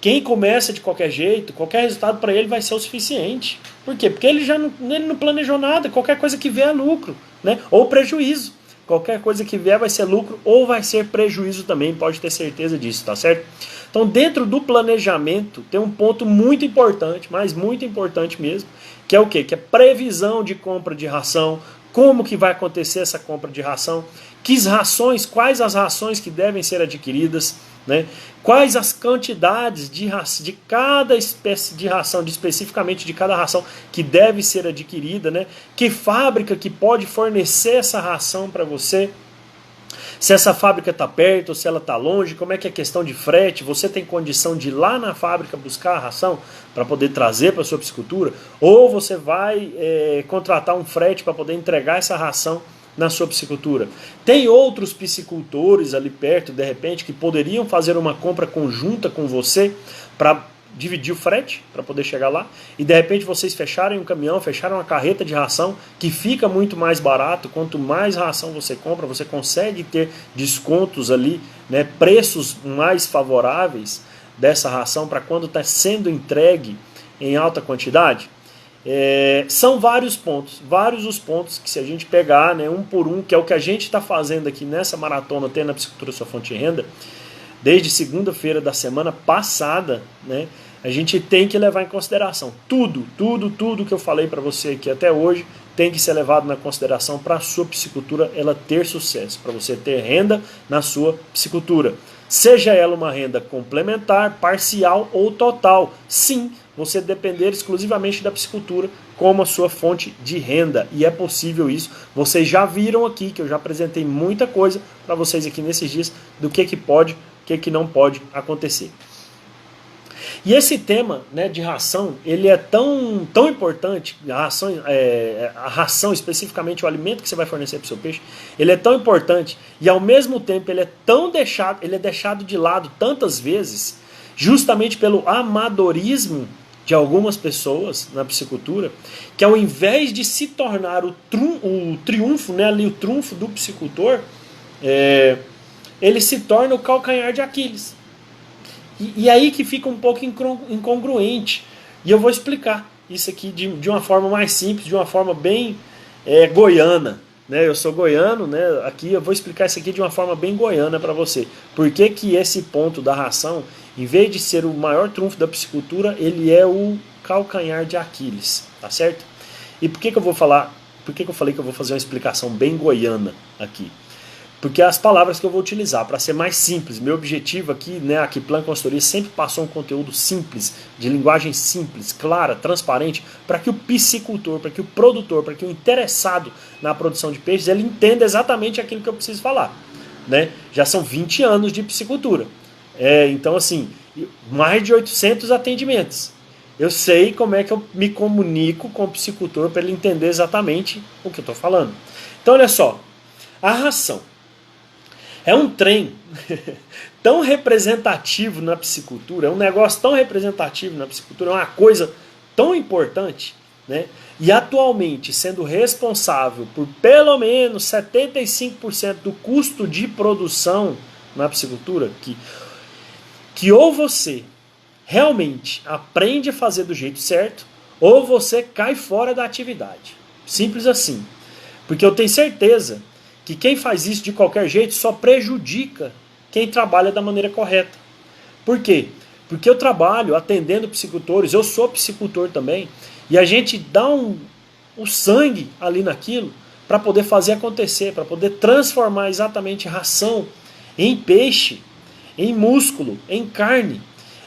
Quem começa de qualquer jeito, qualquer resultado para ele vai ser o suficiente. Por quê? Porque ele não planejou nada, qualquer coisa que vier é lucro, né? Ou prejuízo. Qualquer coisa que vier vai ser lucro ou vai ser prejuízo também, pode ter certeza disso, tá certo? Então, dentro do planejamento, tem um ponto muito importante, mas muito importante mesmo, que é o quê? Que é previsão de compra de ração, como que vai acontecer essa compra de ração, quais as rações que devem ser adquiridas, né? Quais as quantidades de cada espécie de ração, especificamente de cada ração que deve ser adquirida, né? Que fábrica que pode fornecer essa ração para você, se essa fábrica está perto ou se ela está longe, como é que é a questão de frete, você tem condição de ir lá na fábrica buscar a ração para poder trazer para a sua piscicultura, ou você vai contratar um frete para poder entregar essa ração na sua piscicultura. Tem outros piscicultores ali perto, de repente, que poderiam fazer uma compra conjunta com você para dividir o frete, para poder chegar lá, e de repente vocês fecharem um caminhão, fecharam uma carreta de ração, que fica muito mais barato. Quanto mais ração você compra, você consegue ter descontos ali, né, preços mais favoráveis dessa ração para quando está sendo entregue em alta quantidade. São vários os pontos que, se a gente pegar, né, um por um, que é o que a gente está fazendo aqui nessa maratona Tendo a Piscicultura Sua Fonte de Renda, desde segunda-feira da semana passada, né, a gente tem que levar em consideração tudo que eu falei para você aqui até hoje tem que ser levado na consideração para a sua piscicultura ela ter sucesso, para você ter renda na sua piscicultura. Seja ela uma renda complementar, parcial ou total. Sim, você depender exclusivamente da piscicultura como a sua fonte de renda. E é possível isso. Vocês já viram aqui, que eu já apresentei muita coisa para vocês aqui nesses dias, do que pode, o que não pode acontecer. E esse tema, né, de ração, ele é tão importante, a ração, especificamente o alimento que você vai fornecer para o seu peixe, ele é tão importante e ao mesmo tempo ele é deixado de lado tantas vezes, justamente pelo amadorismo de algumas pessoas na piscicultura, que ao invés de se tornar o triunfo, né, ali o trunfo do piscicultor, ele se torna o calcanhar de Aquiles. E aí que fica um pouco incongruente. E eu vou explicar isso aqui de uma forma mais simples, de uma forma bem goiana. Né? Eu sou goiano, né? Aqui eu vou explicar isso aqui de uma forma bem goiana para você. Por que esse ponto da ração, em vez de ser o maior trunfo da piscicultura, ele é o calcanhar de Aquiles, tá certo? E por que eu vou falar? Por que eu falei que eu vou fazer uma explicação bem goiana aqui? Porque as palavras que eu vou utilizar, para ser mais simples, meu objetivo aqui, né, a Aquiplan Consultoria sempre passou um conteúdo simples, de linguagem simples, clara, transparente, para que o piscicultor, para que o produtor, para que o interessado na produção de peixes, ele entenda exatamente aquilo que eu preciso falar. Né? Já são 20 anos de piscicultura. Então, assim, mais de 800 atendimentos. Eu sei como é que eu me comunico com o piscicultor para ele entender exatamente o que eu estou falando. Então, olha só, a ração é um trem tão representativo na piscicultura, é um negócio tão representativo na piscicultura, é uma coisa tão importante, né? E atualmente sendo responsável por pelo menos 75% do custo de produção na piscicultura, que ou você realmente aprende a fazer do jeito certo, ou você cai fora da atividade. Simples assim. Porque eu tenho certeza que quem faz isso de qualquer jeito só prejudica quem trabalha da maneira correta. Por quê? Porque eu trabalho atendendo piscicultores, eu sou piscicultor também, e a gente dá o sangue ali naquilo para poder fazer acontecer, para poder transformar exatamente ração em peixe, em músculo, em carne.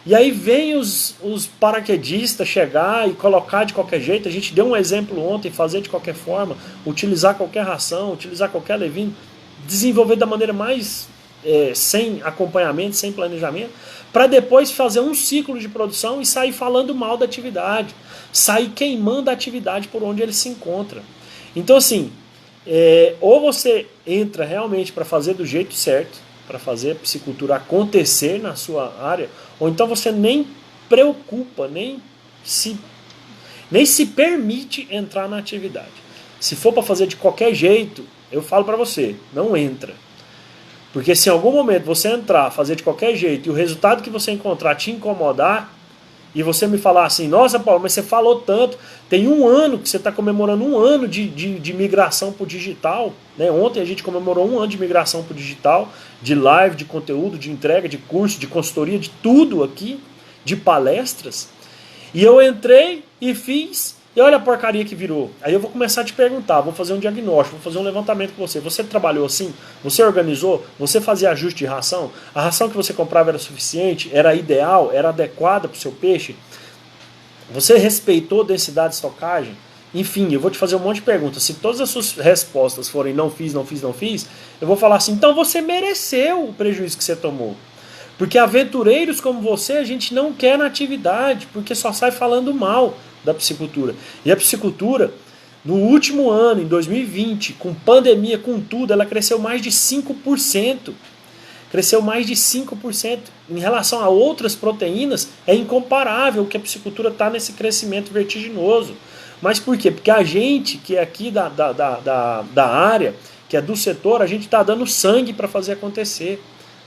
E aí vem os paraquedistas chegar e colocar de qualquer jeito. A gente deu um exemplo ontem, fazer de qualquer forma, utilizar qualquer ração, utilizar qualquer levino, desenvolver da maneira mais sem acompanhamento, sem planejamento, para depois fazer um ciclo de produção e sair falando mal da atividade, sair queimando a atividade por onde ele se encontra. Então assim, ou você entra realmente para fazer do jeito certo, para fazer a piscicultura acontecer na sua área, ou então você nem preocupa, nem se permite entrar na atividade. Se for para fazer de qualquer jeito, eu falo para você, não entra. Porque se em algum momento você entrar, fazer de qualquer jeito, e o resultado que você encontrar te incomodar, e você me falar assim, nossa Paulo, mas você falou tanto, tem um ano que você está comemorando um ano de migração para o digital, né? Ontem a gente comemorou um ano de migração para o digital, de live, de conteúdo, de entrega, de curso, de consultoria, de tudo aqui, de palestras, e eu entrei e fiz, e olha a porcaria que virou. Aí eu vou começar a te perguntar, vou fazer um diagnóstico, vou fazer um levantamento com você. Você trabalhou assim? Você organizou? Você fazia ajuste de ração? A ração que você comprava era suficiente? Era ideal? Era adequada para o seu peixe? Você respeitou densidade de estocagem? Enfim, eu vou te fazer um monte de perguntas. Se todas as suas respostas forem não fiz, não fiz, não fiz, eu vou falar assim, então você mereceu o prejuízo que você tomou. Porque aventureiros como você, a gente não quer na atividade, porque só sai falando mal da piscicultura. E a piscicultura, no último ano, em 2020, com pandemia, com tudo, ela cresceu mais de 5%. Cresceu mais de 5%. Em relação a outras proteínas, é incomparável que a piscicultura está nesse crescimento vertiginoso. Mas por quê? Porque a gente, que é aqui da área, que é do setor, a gente está dando sangue para fazer acontecer.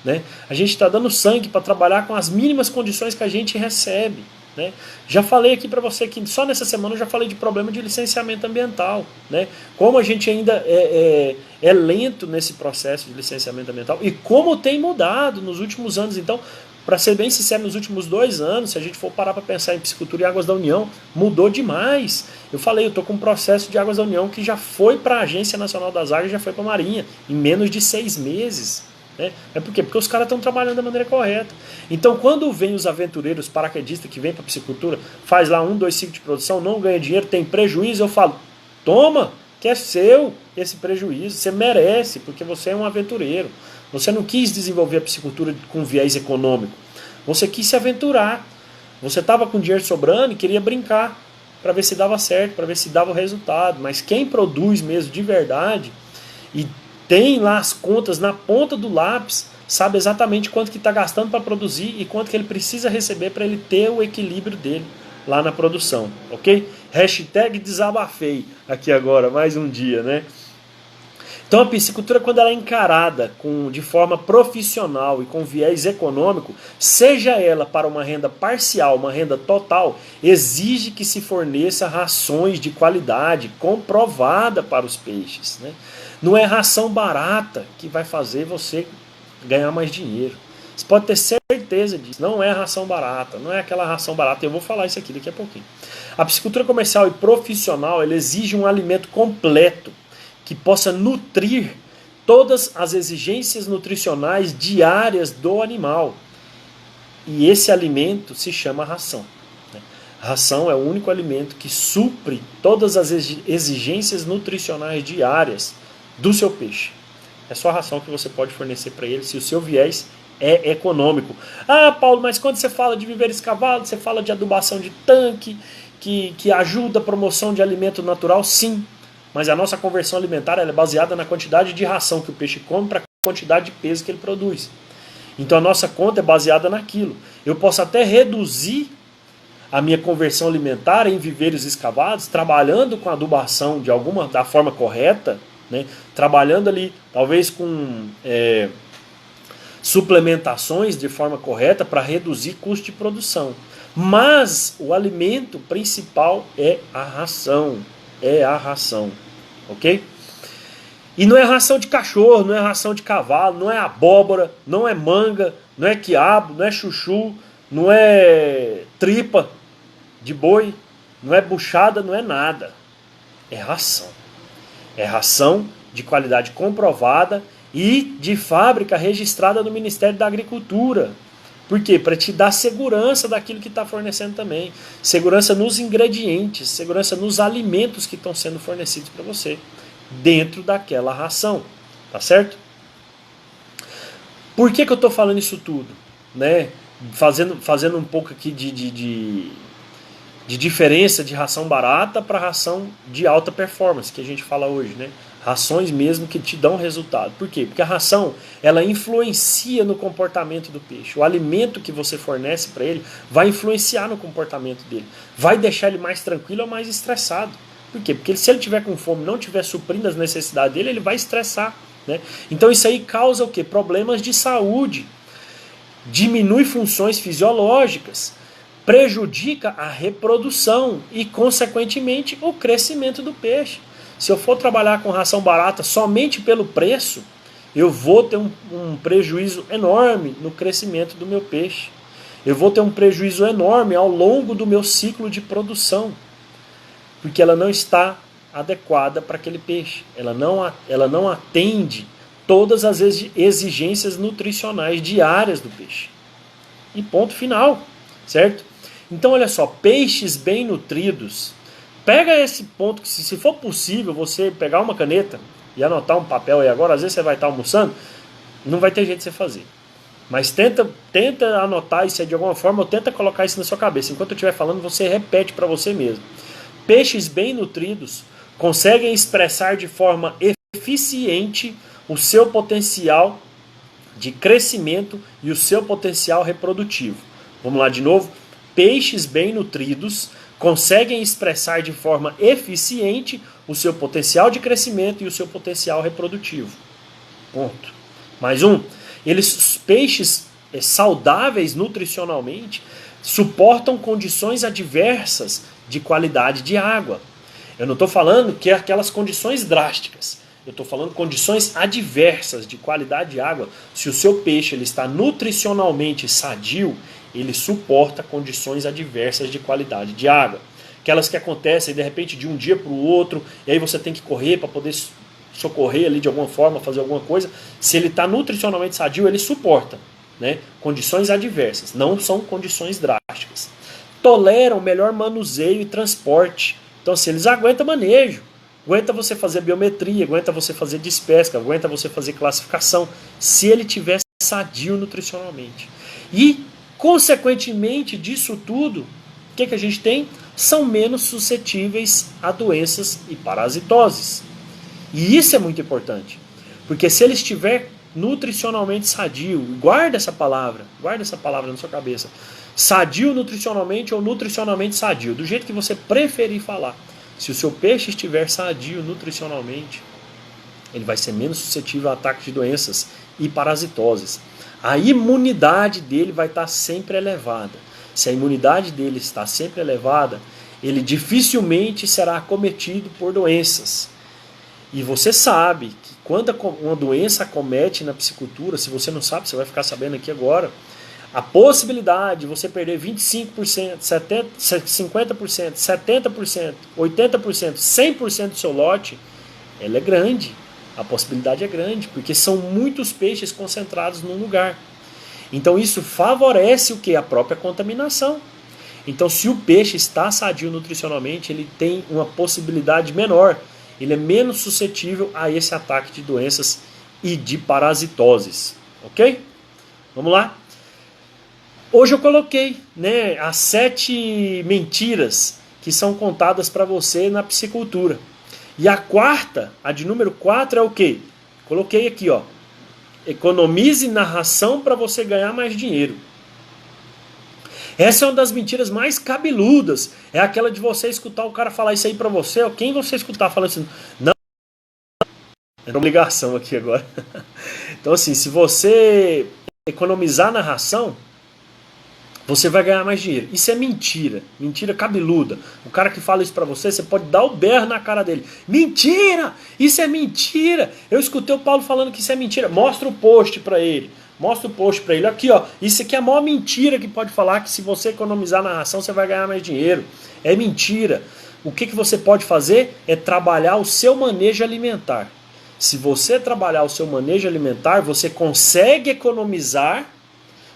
Né? A gente está dando sangue para trabalhar com as mínimas condições que a gente recebe. Né? Já falei aqui para você que só nessa semana eu já falei de problema de licenciamento ambiental. Né? Como a gente ainda é lento nesse processo de licenciamento ambiental e como tem mudado nos últimos anos. Então, para ser bem sincero, nos últimos 2 anos, se a gente for parar para pensar em piscicultura e águas da União, mudou demais. Eu falei, eu estou com um processo de águas da União que já foi para a Agência Nacional das Águas e já foi para a Marinha, em menos de 6 meses. Né? É por quê? Porque os caras estão trabalhando da maneira correta. Então, quando vem os aventureiros paraquedistas que vêm para a piscicultura, faz lá 1, 2 ciclos de produção, não ganha dinheiro, tem prejuízo, eu falo, toma, que é seu esse prejuízo, você merece, porque você é um aventureiro. Você não quis desenvolver a piscicultura com viés econômico, você quis se aventurar. Você estava com dinheiro sobrando e queria brincar para ver se dava certo, para ver se dava o resultado. Mas quem produz mesmo de verdade e tem lá as contas na ponta do lápis, sabe exatamente quanto que está gastando para produzir e quanto que ele precisa receber para ele ter o equilíbrio dele lá na produção, ok? Hashtag desabafei aqui agora, mais um dia, né? Então a piscicultura, quando ela é encarada de forma profissional e com viés econômico, seja ela para uma renda parcial, uma renda total, exige que se forneça rações de qualidade comprovada para os peixes, né? Não é ração barata que vai fazer você ganhar mais dinheiro. Você pode ter certeza disso. Não é ração barata. Não é aquela ração barata. Eu vou falar isso aqui daqui a pouquinho. A piscicultura comercial e profissional, ela exige um alimento completo que possa nutrir todas as exigências nutricionais diárias do animal. E esse alimento se chama ração. Ração é o único alimento que supre todas as exigências nutricionais diárias do seu peixe. É só a ração que você pode fornecer para ele se o seu viés é econômico. Ah, Paulo, mas quando você fala de viver escavado, você fala de adubação de tanque, que ajuda a promoção de alimento natural, sim. Mas a nossa conversão alimentar ela é baseada na quantidade de ração que o peixe come para a quantidade de peso que ele produz. Então a nossa conta é baseada naquilo. Eu posso até reduzir a minha conversão alimentar em viveiros escavados, trabalhando com adubação da forma correta, né? Trabalhando ali, talvez com suplementações de forma correta para reduzir custo de produção. Mas o alimento principal é a ração. É a ração. Ok? E não é ração de cachorro, não é ração de cavalo, não é abóbora, não é manga, não é quiabo, não é chuchu, não é tripa de boi, não é buchada, não é nada. É ração. É ração de qualidade comprovada e de fábrica registrada no Ministério da Agricultura. Por quê? Para te dar segurança daquilo que está fornecendo também. Segurança nos ingredientes, segurança nos alimentos que estão sendo fornecidos para você, dentro daquela ração. Tá certo? Por que eu estou falando isso tudo? Né? Fazendo um pouco aqui de diferença de ração barata para ração de alta performance, que a gente fala hoje, né? Rações mesmo que te dão resultado. Por quê? Porque a ração, ela influencia no comportamento do peixe. O alimento que você fornece para ele vai influenciar no comportamento dele. Vai deixar ele mais tranquilo ou mais estressado. Por quê? Porque se ele tiver com fome e não estiver suprindo as necessidades dele, ele vai estressar. né? Então isso aí causa o quê? Problemas de saúde, diminui funções fisiológicas, prejudica a reprodução e, consequentemente, o crescimento do peixe. Se eu for trabalhar com ração barata somente pelo preço, eu vou ter um prejuízo enorme no crescimento do meu peixe. Eu vou ter um prejuízo enorme ao longo do meu ciclo de produção, porque ela não está adequada para aquele peixe. Ela não atende todas as exigências nutricionais diárias do peixe. E ponto final, certo? Então, olha só, peixes bem nutridos. Pega esse ponto que, se for possível, você pegar uma caneta e anotar um papel aí agora, às vezes você vai estar almoçando, não vai ter jeito de você fazer. Mas tenta anotar isso aí de alguma forma, ou tenta colocar isso na sua cabeça. Enquanto eu estiver falando, você repete para você mesmo. Peixes bem nutridos conseguem expressar de forma eficiente o seu potencial de crescimento e o seu potencial reprodutivo. Vamos lá de novo. Peixes bem nutridos conseguem expressar de forma eficiente o seu potencial de crescimento e o seu potencial reprodutivo. Ponto. Mais um. Peixes saudáveis nutricionalmente suportam condições adversas de qualidade de água. Eu não estou falando que é aquelas condições drásticas. Eu estou falando condições adversas de qualidade de água. Se o seu peixe ele está nutricionalmente sadio, ele suporta condições adversas de qualidade de água. Aquelas que acontecem de repente de um dia para o outro, e aí você tem que correr para poder socorrer ali de alguma forma, fazer alguma coisa. Se ele está nutricionalmente sadio, ele suporta, né? Condições adversas, não são condições drásticas. Toleram melhor manuseio e transporte. Então, se eles aguentam manejo, aguenta você fazer biometria, aguenta você fazer despesca, aguenta você fazer classificação, se ele tiver sadio nutricionalmente. E, consequentemente disso tudo, o que a gente tem? São menos suscetíveis a doenças e parasitoses. E isso é muito importante, porque se ele estiver nutricionalmente sadio, guarda essa palavra na sua cabeça, sadio nutricionalmente ou nutricionalmente sadio, do jeito que você preferir falar. Se o seu peixe estiver sadio nutricionalmente, ele vai ser menos suscetível a ataques de doenças e parasitoses. A imunidade dele vai estar sempre elevada. Se a imunidade dele está sempre elevada, ele dificilmente será acometido por doenças. E você sabe que quando uma doença acomete na piscicultura, se você não sabe, você vai ficar sabendo aqui agora, a possibilidade de você perder 25%, 50%, 70%, 80%, 100% do seu lote, ela é grande. A possibilidade é grande, porque são muitos peixes concentrados num lugar. Então isso favorece o que? A própria contaminação. Então se o peixe está sadio nutricionalmente, ele tem uma possibilidade menor, ele é menos suscetível a esse ataque de doenças e de parasitoses. Ok? Vamos lá? Hoje eu coloquei, né, as 7 mentiras que são contadas para você na piscicultura. E a quarta, a de número 4 é o quê? Coloquei aqui, ó. Economize na ração para você ganhar mais dinheiro. Essa é uma das mentiras mais cabeludas. É aquela de você escutar o cara falar isso aí para você. Ou quem você escutar falando assim, não. É uma ligação aqui agora. Então assim, se você economizar na ração, você vai ganhar mais dinheiro. Isso é mentira. Mentira cabeluda. O cara que fala isso pra você, você pode dar o berro na cara dele. Mentira! Isso é mentira! Eu escutei o Paulo falando que isso é mentira. Mostra o post pra ele. Mostra o post pra ele. Aqui, ó. Isso aqui é a maior mentira que pode falar, que se você economizar na ração, você vai ganhar mais dinheiro. É mentira. O que você pode fazer é trabalhar o seu manejo alimentar. Se você trabalhar o seu manejo alimentar, você consegue economizar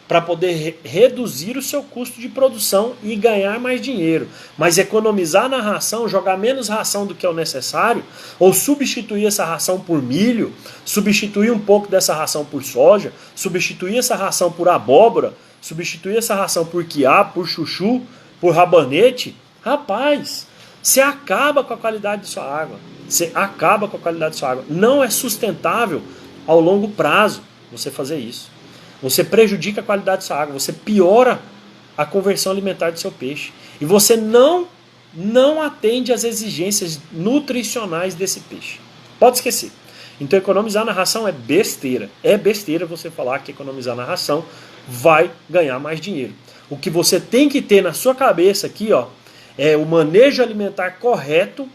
para poder reduzir o seu custo de produção e ganhar mais dinheiro. Mas economizar na ração, jogar menos ração do que é o necessário, ou substituir essa ração por milho, substituir um pouco dessa ração por soja, substituir essa ração por abóbora, substituir essa ração por quiabo, por chuchu, por rabanete, rapaz, você acaba com a qualidade de sua água. Você acaba com a qualidade de sua água. Não é sustentável ao longo prazo você fazer isso. Você prejudica a qualidade da sua água, você piora a conversão alimentar do seu peixe. E você não atende às exigências nutricionais desse peixe. Pode esquecer. Então economizar na ração é besteira. É besteira você falar que economizar na ração vai ganhar mais dinheiro. O que você tem que ter na sua cabeça aqui, ó, é o manejo alimentar correto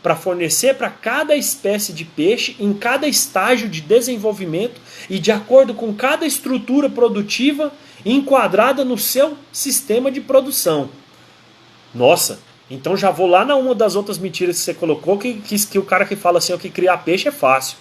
para fornecer para cada espécie de peixe em cada estágio de desenvolvimento e de acordo com cada estrutura produtiva enquadrada no seu sistema de produção. Nossa, então já vou lá na uma das outras mentiras que você colocou, que o cara que fala assim, ó, que criar peixe é fácil.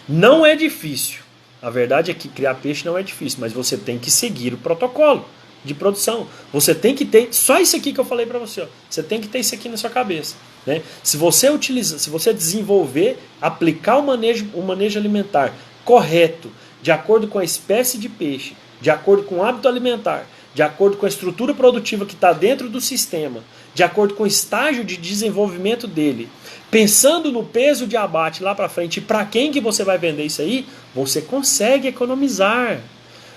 Não é difícil. A verdade é que criar peixe não é difícil, mas você tem que seguir o protocolo de produção. Você tem que ter, só isso aqui que eu falei para você, ó, você tem que ter isso aqui na sua cabeça. Né? Se você desenvolver, aplicar o manejo alimentar correto, de acordo com a espécie de peixe, de acordo com o hábito alimentar, de acordo com a estrutura produtiva que está dentro do sistema, de acordo com o estágio de desenvolvimento dele, pensando no peso de abate lá para frente e para quem que você vai vender isso aí, você consegue economizar.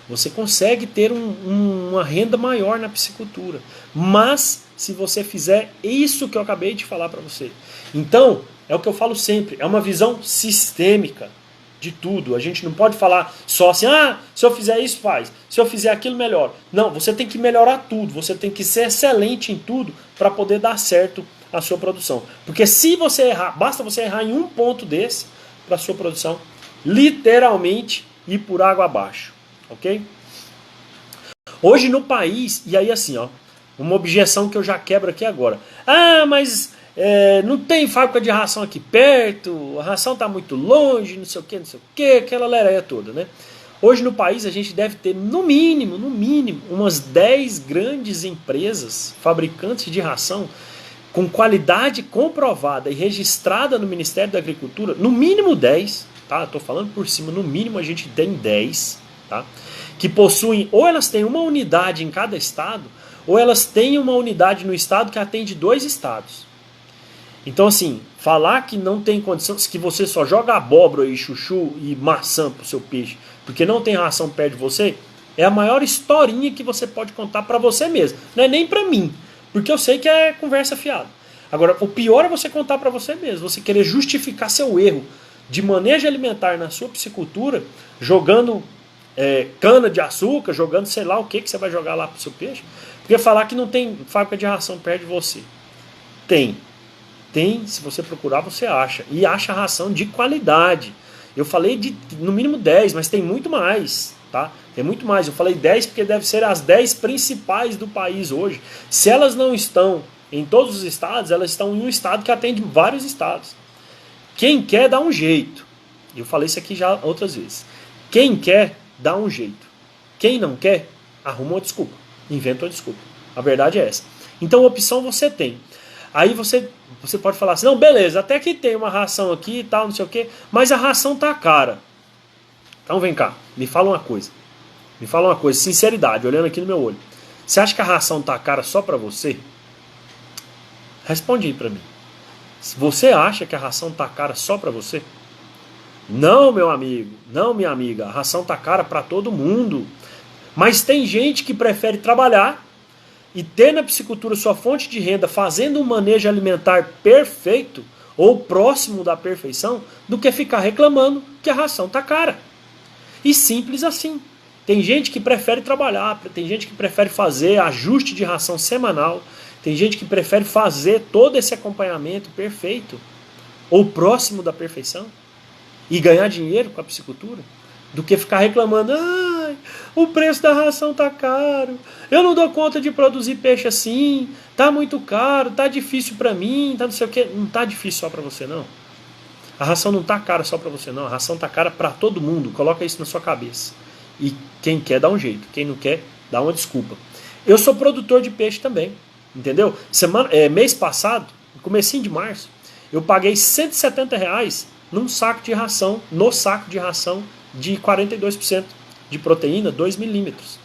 Você consegue ter uma renda maior na piscicultura. Mas se você fizer isso que eu acabei de falar para você. Então, é o que eu falo sempre, é uma visão sistêmica de tudo. A gente não pode falar só assim, se eu fizer isso, faz. Se eu fizer aquilo, melhor. Não, você tem que melhorar tudo. Você tem que ser excelente em tudo para poder dar certo a sua produção. Porque se você errar, basta você errar em um ponto desse para a sua produção, literalmente ir por água abaixo. Ok? Hoje no país, e aí assim, ó, uma objeção que eu já quebro aqui agora. Mas não tem fábrica de ração aqui perto, a ração está muito longe, não sei o que, aquela lereia toda, né? Hoje no país a gente deve ter no mínimo, umas 10 grandes empresas fabricantes de ração com qualidade comprovada e registrada no Ministério da Agricultura, no mínimo 10, tá? Estou falando por cima, no mínimo a gente tem 10, tá? Que possuem, ou elas têm uma unidade em cada estado, ou elas têm uma unidade no estado que atende 2 estados. Então assim, falar que não tem condições, que você só joga abóbora e chuchu e maçã pro seu peixe, porque não tem ração perto de você, é a maior historinha que você pode contar para você mesmo. Não é nem para mim, porque eu sei que é conversa fiada. Agora, o pior é você contar para você mesmo, você querer justificar seu erro de manejo alimentar na sua piscicultura, jogando cana de açúcar, jogando sei lá o que você vai jogar lá pro seu peixe, porque falar que não tem fábrica de ração perto de você. Tem, se você procurar você acha, e acha ração de qualidade. Eu falei de no mínimo 10, mas tem muito mais, tá? Tem muito mais, eu falei 10 porque deve ser as 10 principais do país hoje. Se elas não estão em todos os estados, elas estão em um estado que atende vários estados. Quem quer dá um jeito, eu falei isso aqui já outras vezes. Quem quer dá um jeito. Quem não quer, arruma uma desculpa. Inventa uma desculpa. A verdade é essa. Então, opção você tem. Aí você pode falar assim, não, beleza, até que tem uma ração aqui e tal, não sei o quê, mas a ração tá cara. Então vem cá, me fala uma coisa. Me fala uma coisa, sinceridade, olhando aqui no meu olho. Você acha que a ração tá cara só pra você? Responde aí pra mim. Você acha que a ração tá cara só pra você? Não, meu amigo, não, minha amiga, a ração tá cara para todo mundo. Mas tem gente que prefere trabalhar e ter na piscicultura sua fonte de renda fazendo um manejo alimentar perfeito ou próximo da perfeição do que ficar reclamando que a ração tá cara. E simples assim. Tem gente que prefere trabalhar, tem gente que prefere fazer ajuste de ração semanal, tem gente que prefere fazer todo esse acompanhamento perfeito ou próximo da perfeição e ganhar dinheiro com a piscicultura, do que ficar reclamando, o preço da ração tá caro, eu não dou conta de produzir peixe assim, tá muito caro, tá difícil para mim, tá não sei o que. Não tá difícil só para você não. A ração não tá cara só para você não, a ração tá cara para todo mundo, coloca isso na sua cabeça. E quem quer dá um jeito, quem não quer dá uma desculpa. Eu sou produtor de peixe também, entendeu? Mês passado, no comecinho de março, eu paguei R$170 num saco de ração, no saco de ração de 42% de proteína, 2 milímetros.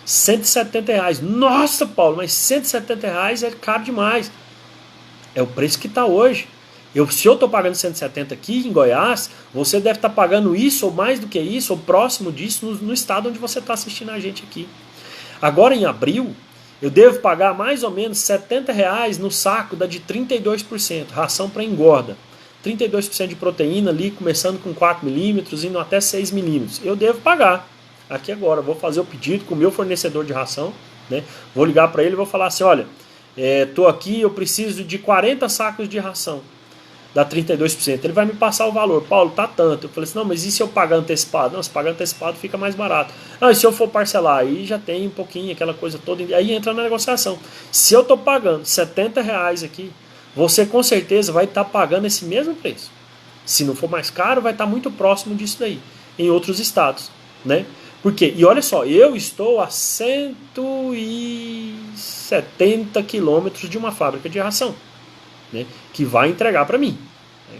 R$170. Nossa, Paulo, mas R$170 é caro demais. É o preço que está hoje. Se eu estou pagando 170 aqui em Goiás, você deve estar pagando isso, ou mais do que isso, ou próximo disso, no estado onde você está assistindo a gente aqui. Agora, em abril, eu devo pagar mais ou menos R$70 no saco da de 32%, ração para engorda. 32% de proteína ali, começando com 4 milímetros, indo até 6 milímetros. Eu devo pagar aqui agora, vou fazer o pedido com o meu fornecedor de ração, né? Vou ligar para ele e vou falar assim, olha, estou aqui, eu preciso de 40 sacos de ração, dá 32%. Ele vai me passar o valor, Paulo, tá tanto. Eu falei assim, não, mas e se eu pagar antecipado? Não, se pagar antecipado fica mais barato. Ah, e se eu for parcelar? Aí já tem um pouquinho, aquela coisa toda, aí entra na negociação. Se eu estou pagando R$70 aqui, você com certeza vai estar pagando esse mesmo preço. Se não for mais caro, vai estar muito próximo disso daí, em outros estados, né? Por quê? E olha só, eu estou a 170 quilômetros de uma fábrica de ração, né, que vai entregar para mim.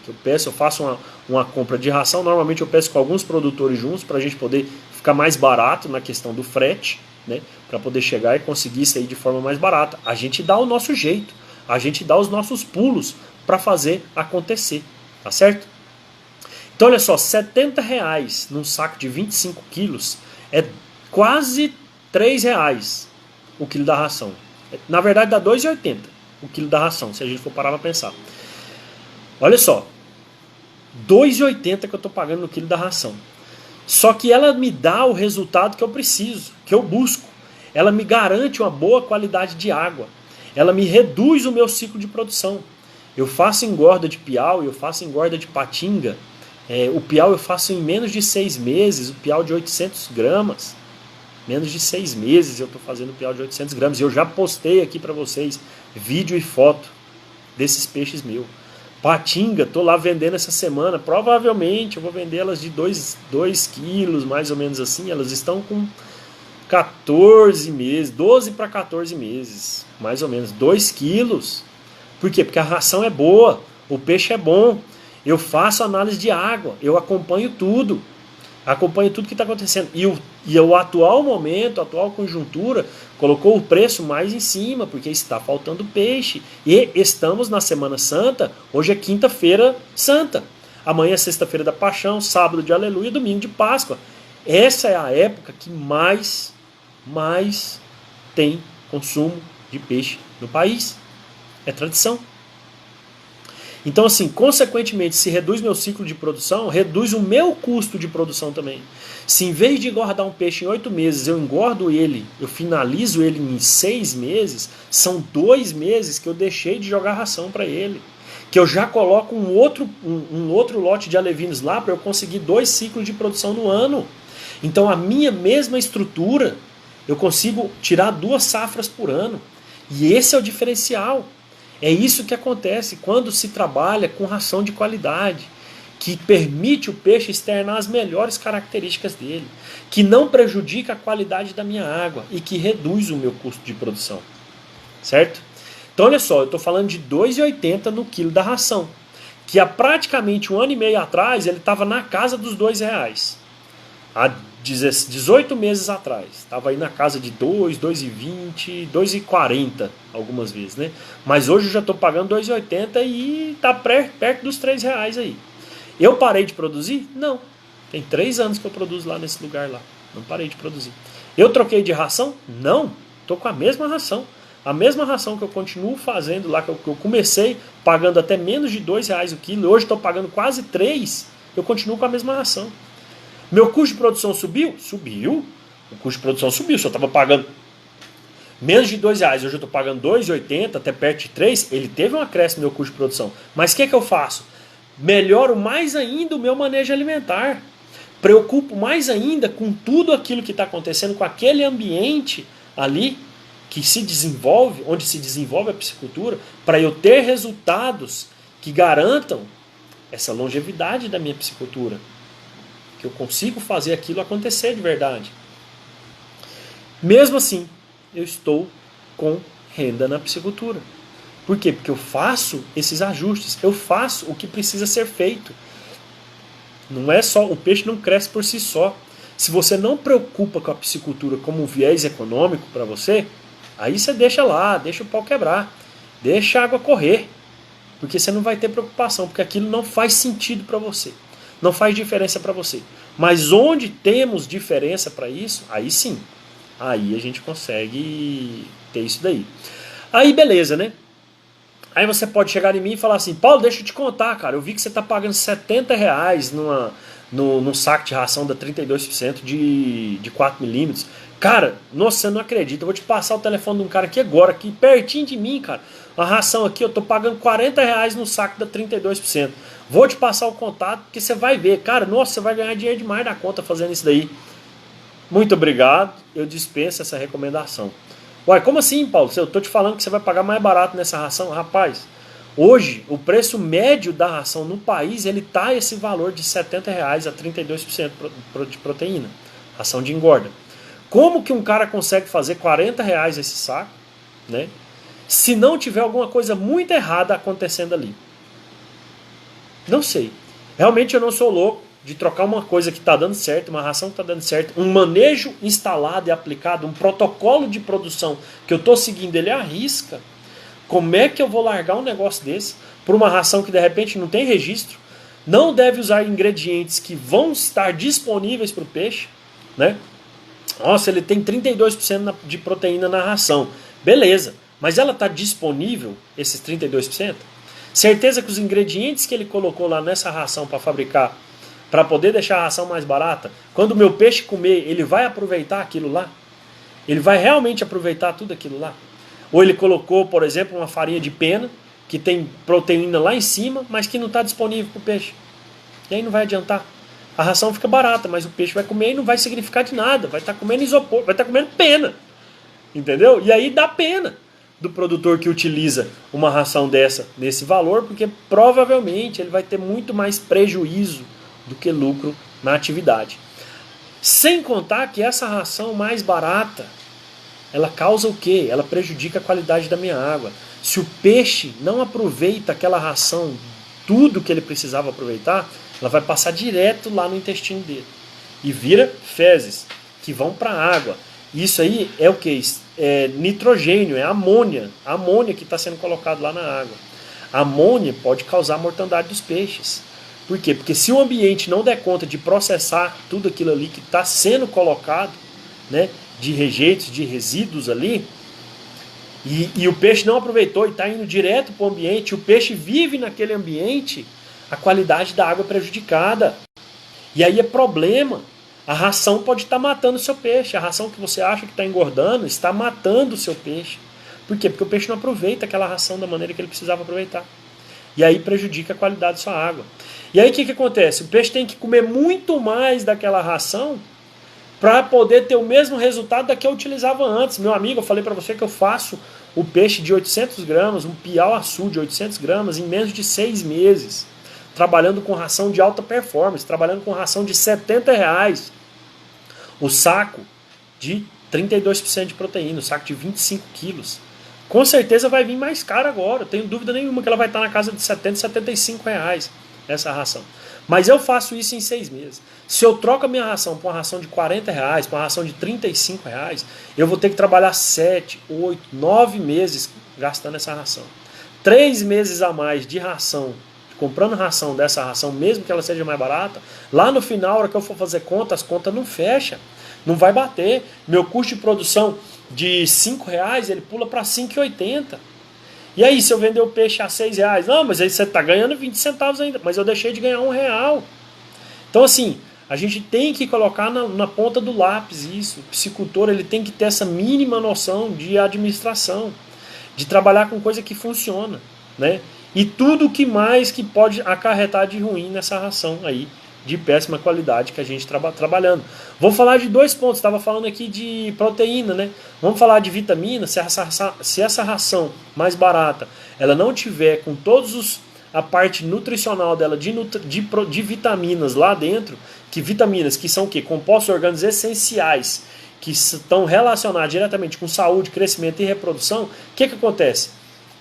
Que eu faço uma compra de ração, normalmente eu peço com alguns produtores juntos, para a gente poder ficar mais barato na questão do frete, né, para poder chegar e conseguir sair de forma mais barata. A gente dá o nosso jeito, a gente dá os nossos pulos para fazer acontecer, tá certo? Então olha só, R$70 num saco de 25 quilos é quase R$3 o quilo da ração. Na verdade dá R$2,80 o quilo da ração, se a gente for parar para pensar. Olha só, R$2,80 que eu estou pagando no quilo da ração. Só que ela me dá o resultado que eu preciso, que eu busco. Ela me garante uma boa qualidade de água. Ela me reduz o meu ciclo de produção. Eu faço engorda de piau, eu faço engorda de patinga. O piau eu faço em menos de 6 meses, o piau de 800 gramas. Menos de 6 meses eu estou fazendo o piau de 800 gramas. Eu já postei aqui para vocês vídeo e foto desses peixes meus. Patinga, estou lá vendendo essa semana. Provavelmente eu vou vender elas de 2 quilos, mais ou menos assim. Elas estão com 14 meses, 12 para 14 meses, mais ou menos, 2 quilos. Por quê? Porque a ração é boa, o peixe é bom. Eu faço análise de água, eu acompanho tudo que está acontecendo. E o atual momento, a atual conjuntura, colocou o preço mais em cima, porque está faltando peixe. E estamos na Semana Santa, hoje é quinta-feira santa. Amanhã é sexta-feira da Paixão, sábado de Aleluia, domingo de Páscoa. Essa é a época que mais tem consumo de peixe no país. É tradição. Então, assim, consequentemente, se reduz meu ciclo de produção, reduz o meu custo de produção também. Se em vez de engordar um peixe em 8 meses, eu engordo ele, eu finalizo ele em 6 meses, são 2 meses que eu deixei de jogar ração para ele. Que eu já coloco um outro lote de alevinos lá para eu conseguir 2 ciclos de produção no ano. Então, a minha mesma estrutura, eu consigo tirar 2 safras por ano. E esse é o diferencial. É isso que acontece quando se trabalha com ração de qualidade, que permite o peixe externar as melhores características dele, que não prejudica a qualidade da minha água e que reduz o meu custo de produção. Certo? Então olha só, eu estou falando de R$2,80 no quilo da ração, que há praticamente 1 ano e meio atrás ele estava na casa dos R$2. Há 18 meses atrás, estava aí na casa de 2, 2,20, 2,40 algumas vezes, né? Mas hoje eu já estou pagando 2,80 e está perto dos R$3 aí. Eu parei de produzir? Não. Tem 3 anos que eu produzo lá nesse lugar lá. Não parei de produzir. Eu troquei de ração? Não. Estou com a mesma ração. A mesma ração que eu continuo fazendo lá, que eu comecei pagando até menos de R$2 o quilo, hoje estou pagando quase 3, eu continuo com a mesma ração. Meu custo de produção subiu? Subiu. O custo de produção subiu. Se eu estava pagando menos de R$2, hoje eu estou pagando R$2,80, até perto de 3, ele teve um acréscimo no meu custo de produção. Mas o que eu faço? Melhoro mais ainda o meu manejo alimentar. Preocupo mais ainda com tudo aquilo que está acontecendo, com aquele ambiente ali que se desenvolve, onde se desenvolve a piscicultura, para eu ter resultados que garantam essa longevidade da minha piscicultura. Que eu consigo fazer aquilo acontecer de verdade. Mesmo assim, eu estou com renda na piscicultura. Por quê? Porque eu faço esses ajustes, eu faço o que precisa ser feito. Não é só, o peixe não cresce por si só. Se você não preocupa com a piscicultura como um viés econômico para você, aí você deixa lá, deixa o pau quebrar, deixa a água correr, porque você não vai ter preocupação, porque aquilo não faz sentido para você. Não faz diferença para você. Mas onde temos diferença para isso, aí sim. Aí a gente consegue ter isso daí. Aí beleza, né? Aí você pode chegar em mim e falar assim, Paulo, deixa eu te contar, cara, eu vi que você está pagando R$ 70 num saco de ração da 32% de 4 mm. Cara, nossa, você não acredita, eu vou te passar o telefone de um cara aqui agora, aqui pertinho de mim, cara. A ração aqui, eu tô pagando R$ 40 no saco da 32%. Vou te passar o contato, porque você vai ver, cara, nossa, você vai ganhar dinheiro demais na conta fazendo isso daí. Muito obrigado, eu dispenso essa recomendação. Uai, como assim, Paulo? Eu tô te falando que você vai pagar mais barato nessa ração? Rapaz, hoje, o preço médio da ração no país, ele tá esse valor de R$ 70 a 32% de proteína. Ração de engorda. Como que um cara consegue fazer R$ 40 esse saco, né? Se não tiver alguma coisa muito errada acontecendo ali? Não sei. Realmente eu não sou louco de trocar uma coisa que está dando certo, uma ração que está dando certo, um manejo instalado e aplicado, um protocolo de produção que eu estou seguindo, ele à risca. Como é que eu vou largar um negócio desse por uma ração que de repente não tem registro, não deve usar ingredientes que vão estar disponíveis para o peixe, né? Nossa, ele tem 32% de proteína na ração. Beleza, mas ela está disponível, esses 32%? Certeza que os ingredientes que ele colocou lá nessa ração para fabricar, para poder deixar a ração mais barata, quando o meu peixe comer, ele vai aproveitar aquilo lá? Ele vai realmente aproveitar tudo aquilo lá? Ou ele colocou, por exemplo, uma farinha de pena, que tem proteína lá em cima, mas que não está disponível para o peixe. E aí não vai adiantar. A ração fica barata, mas o peixe vai comer e não vai significar de nada. Vai estar comendo isopor, vai estar comendo pena. Entendeu? E aí dá pena do produtor que utiliza uma ração dessa, nesse valor, porque provavelmente ele vai ter muito mais prejuízo do que lucro na atividade. Sem contar que essa ração mais barata, ela causa o quê? Ela prejudica a qualidade da minha água. Se o peixe não aproveita aquela ração, tudo que ele precisava aproveitar, ela vai passar direto lá no intestino dele. E vira fezes, que vão para a água. Isso aí é o que? É nitrogênio, é amônia. A amônia que está sendo colocado lá na água. A amônia pode causar a mortandade dos peixes. Por quê? Porque se o ambiente não der conta de processar tudo aquilo ali que está sendo colocado, né, de rejeitos, de resíduos ali, e o peixe não aproveitou e está indo direto para o ambiente, o peixe vive naquele ambiente, a qualidade da água é prejudicada. E aí é problema. A ração pode estar matando o seu peixe. A ração que você acha que está engordando está matando o seu peixe. Por quê? Porque o peixe não aproveita aquela ração da maneira que ele precisava aproveitar. E aí prejudica a qualidade da sua água. E aí o que acontece? O peixe tem que comer muito mais daquela ração para poder ter o mesmo resultado da que eu utilizava antes. Meu amigo, eu falei para você que eu faço o peixe de 800 gramas, um piau-açu de 800 gramas em menos de 6 meses. Trabalhando com ração de alta performance, trabalhando com ração de R$ 70. O saco de 32% de proteína, o saco de 25 quilos. Com certeza vai vir mais caro agora, eu tenho dúvida nenhuma que ela vai estar na casa de R$ 70, R$ 75, essa ração. Mas eu faço isso em 6 meses. Se eu troco a minha ração para uma ração de R$ 40, para uma ração de R$ 35, eu vou ter que trabalhar 7, 8, 9 meses gastando essa ração. 3 meses a mais de ração, comprando ração dessa ração, mesmo que ela seja mais barata, lá no final, na hora que eu for fazer conta, as contas não fecham, não vai bater. Meu custo de produção de R$ 5, ele pula para R$ 5,80. E aí, se eu vender o peixe a R$ 6, não, mas aí você está ganhando 20 centavos ainda, mas eu deixei de ganhar R$ 1. Então assim, a gente tem que colocar na ponta do lápis isso. O piscicultor, ele tem que ter essa mínima noção de administração, de trabalhar com coisa que funciona, né? E tudo que mais que pode acarretar de ruim nessa ração aí, de péssima qualidade que a gente está trabalhando. Vou falar de 2 pontos, estava falando aqui de proteína, né? Vamos falar de vitamina. Se essa ração mais barata, ela não tiver com a parte nutricional dela de vitaminas lá dentro, que vitaminas que são o quê? Compostos orgânicos essenciais, que estão relacionados diretamente com saúde, crescimento e reprodução, o que acontece?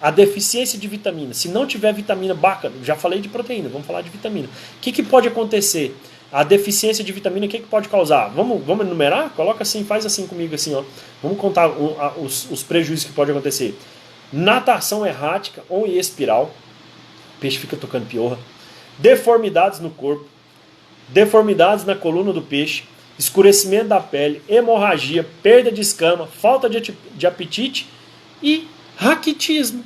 A deficiência de vitamina, se não tiver vitamina bacana, já falei de proteína, vamos falar de vitamina. O que pode acontecer? A deficiência de vitamina, o que pode causar? Vamos enumerar? Coloca assim, faz assim comigo, assim, ó. Vamos contar os prejuízos que pode acontecer. Natação errática ou em espiral, o peixe fica tocando piorra. Deformidades no corpo, deformidades na coluna do peixe, escurecimento da pele, hemorragia, perda de escama, falta de apetite e raquitismo.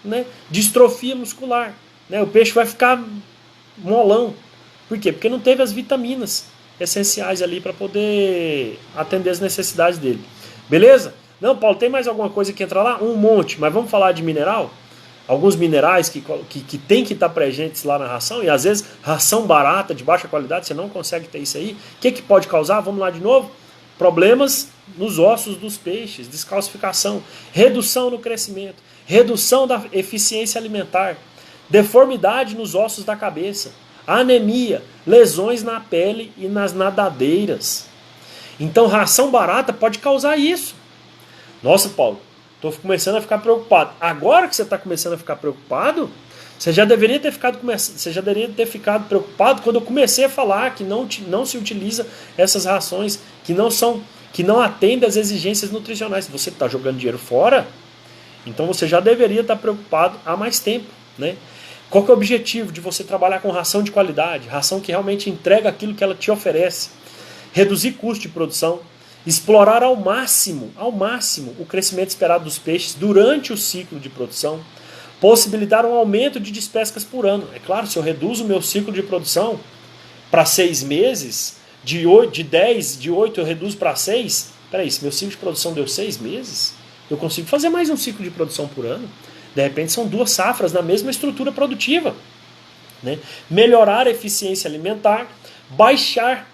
né, distrofia muscular. Né? O peixe vai ficar molão. Por quê? Porque não teve as vitaminas essenciais ali para poder atender as necessidades dele. Beleza? Não, Paulo, tem mais alguma coisa que entra lá? Um monte, mas vamos falar de mineral? Alguns minerais que tem que estar presentes lá na ração, e às vezes ração barata, de baixa qualidade, você não consegue ter isso aí. O que pode causar? Vamos lá de novo. Problemas nos ossos dos peixes, descalcificação, redução no crescimento, redução da eficiência alimentar, deformidade nos ossos da cabeça, anemia, lesões na pele e nas nadadeiras. Então, ração barata pode causar isso. Nossa, Paulo, estou começando a ficar preocupado. Agora que você está começando a ficar preocupado, você já deveria ter ficado preocupado quando eu comecei a falar que não se utiliza essas rações que não atendem às exigências nutricionais. Se você está jogando dinheiro fora, então você já deveria estar preocupado há mais tempo, né? Qual que é o objetivo de você trabalhar com ração de qualidade? Ração que realmente entrega aquilo que ela te oferece. Reduzir custo de produção. Explorar ao máximo o crescimento esperado dos peixes durante o ciclo de produção. Possibilitar um aumento de despescas por ano. É claro, se eu reduzo o meu ciclo de produção para 6 meses, de 8 eu reduzo para 6, peraí, se meu ciclo de produção deu 6 meses, eu consigo fazer mais um ciclo de produção por ano. De repente são 2 safras na mesma estrutura produtiva. Né? Melhorar a eficiência alimentar, baixar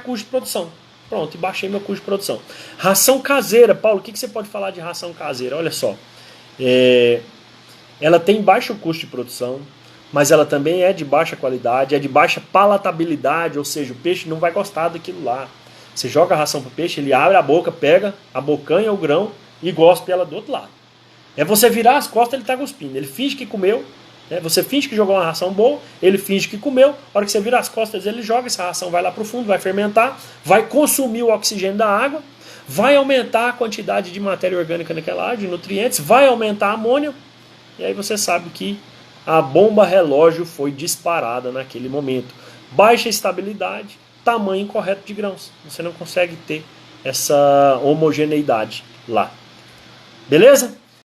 custo de produção. Pronto, e baixei meu custo de produção. Ração caseira. Paulo, o que você pode falar de ração caseira? Olha só. Ela tem baixo custo de produção, mas ela também é de baixa qualidade, é de baixa palatabilidade, ou seja, o peixe não vai gostar daquilo lá. Você joga a ração para o peixe, ele abre a boca, pega a bocanha, o grão e gospe ela do outro lado. É você virar as costas, ele está cuspindo. Ele finge que comeu, né? Você finge que jogou uma ração boa, ele finge que comeu. A hora que você vira as costas, ele joga, essa ração vai lá para o fundo, vai fermentar, vai consumir o oxigênio da água, vai aumentar a quantidade de matéria orgânica naquela água, de nutrientes, vai aumentar a amônia, e aí você sabe que a bomba relógio foi disparada naquele momento. Baixa estabilidade, tamanho incorreto de grãos. Você não consegue ter essa homogeneidade lá. Beleza?